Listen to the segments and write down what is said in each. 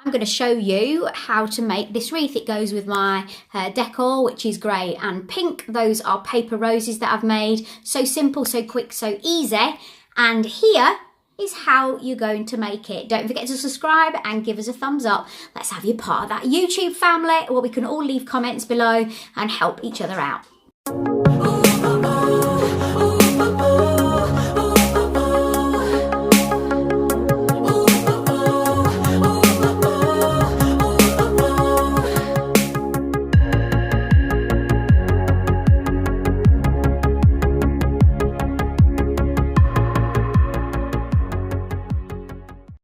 I'm going to show you how to make this wreath. It goes with my decor, which is grey and pink. Those are paper roses that I've made. So simple, so quick, so easy. And here is how you're going to make it. Don't forget to subscribe and give us a thumbs up. Let's have you part of that YouTube family where we can all leave comments below and help each other out.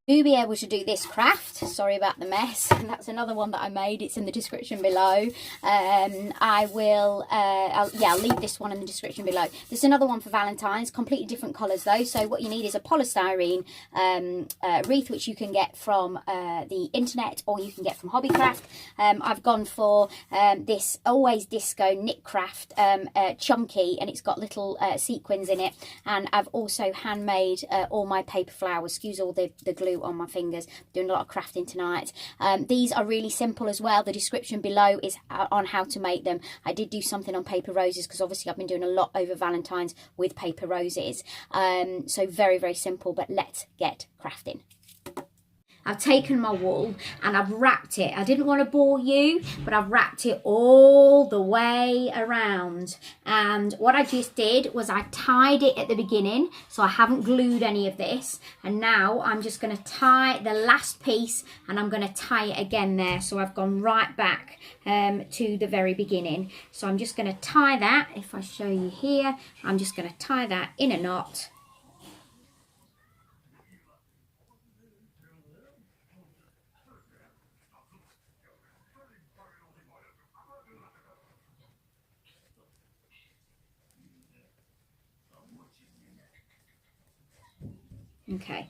To be able to do this craft, sorry about the mess, and that's another one that I made. It's in the description below. I'll leave this one in the description below. There's another one for Valentine's, completely different colours though. So what you need is a polystyrene wreath, which you can get from the internet or you can get from Hobbycraft. I've gone for this Always Disco Knit Craft chunky, and it's got little sequins in it. And I've also handmade all my paper flowers. Excuse all the glue on my fingers. Doing a lot of crafting tonight. These are really simple as well. The description below is on how to make them. I did do something on paper roses because obviously I've been doing a lot over Valentine's with paper roses. So very, very simple, but let's get crafting. I've taken my wool and I've wrapped it. I didn't want to bore you, but I've wrapped it all the way around. And what I just did was I tied it at the beginning, so I haven't glued any of this. And now I'm just going to tie the last piece and I'm going to tie it again there. So I've gone right back to the very beginning. So I'm just going to tie that. If I show you here, I'm just going to tie that in a knot. Okay,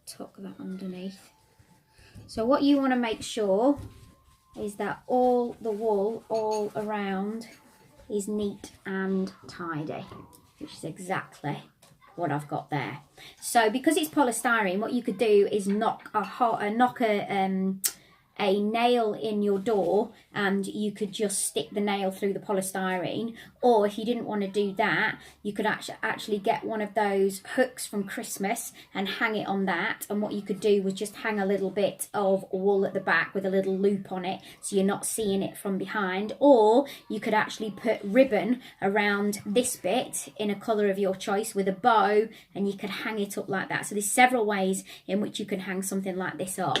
tuck that underneath. So what you want to make sure is that all the wool all around is neat and tidy, which is exactly what I've got there. So because it's polystyrene, what you could do is knock a nail in your door, and you could just stick the nail through the polystyrene. Or if you didn't want to do that, you could actually get one of those hooks from Christmas and hang it on that. And what you could do was just hang a little bit of wool at the back with a little loop on it, so you're not seeing it from behind. Or you could actually put ribbon around this bit in a colour of your choice with a bow, and you could hang it up like that. So there's several ways in which you can hang something like this up.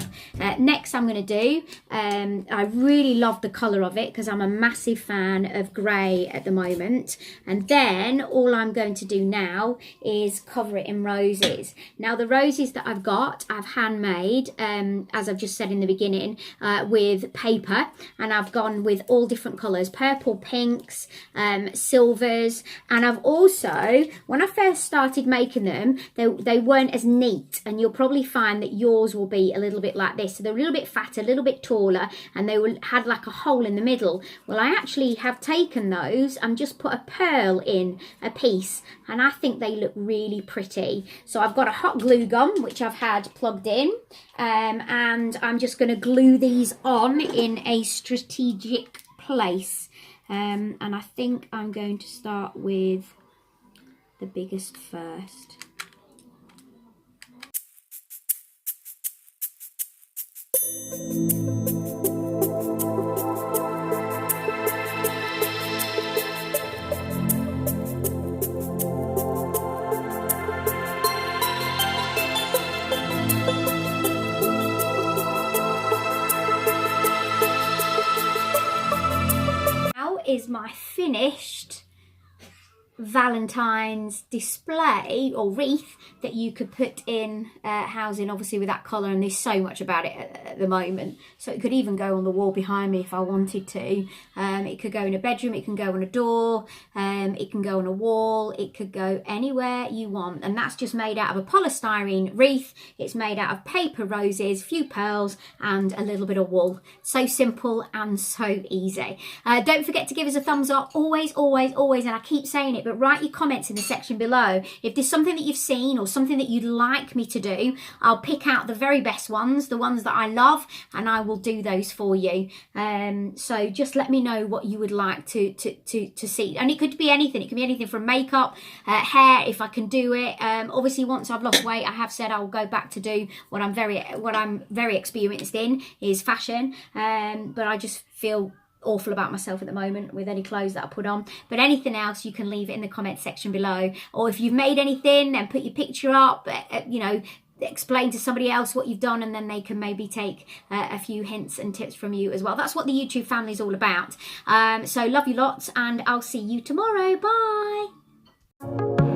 Next I'm going to do, I really love the colour of it because I'm a massive fan of grey at the moment. And then all I'm going to do now is cover it in roses. Now the roses that I've got, I've handmade, as I've just said in the beginning, with paper, and I've gone with all different colours, purple, pinks, silvers. And I've also, when I first started making them, they weren't as neat, and you'll probably find that yours will be a little bit like this. So they're a little bit fatter, a little bit taller, and they had like a hole in the middle. Well, I actually have taken those and just put a pearl in a piece, and I think they look really pretty. So I've got a hot glue gun which I've had plugged in, and I'm just going to glue these on in a strategic place, and I think I'm going to start with the biggest first. Now is my finished Valentine's display or wreath that you could put in housing, obviously with that colour, and there's so much about it at the moment. So it could even go on the wall behind me if I wanted to. It could go in a bedroom, it can go on a door, it can go on a wall, it could go anywhere you want. And that's just made out of a polystyrene wreath. It's made out of paper roses, few pearls and a little bit of wool. So simple and so easy. Don't forget to give us a thumbs up, always, always, always, and I keep saying it, but write your comments in the section below. If there's something that you've seen or something that you'd like me to do, I'll pick out the very best ones, the ones that I love, and I will do those for you. So just let me know what you would like to see. And it could be anything. It can be anything from makeup, hair, if I can do it. Obviously, once I've lost weight, I have said I'll go back to do what I'm very experienced in, is fashion. But I just feel awful about myself at the moment with any clothes that I put on. But anything else, you can leave it in the comment section below. Or if you've made anything, then put your picture up, you know, explain to somebody else what you've done, and then they can maybe take a few hints and tips from you as well. That's what the YouTube family is all about. So love you lots, and I'll see you tomorrow. Bye.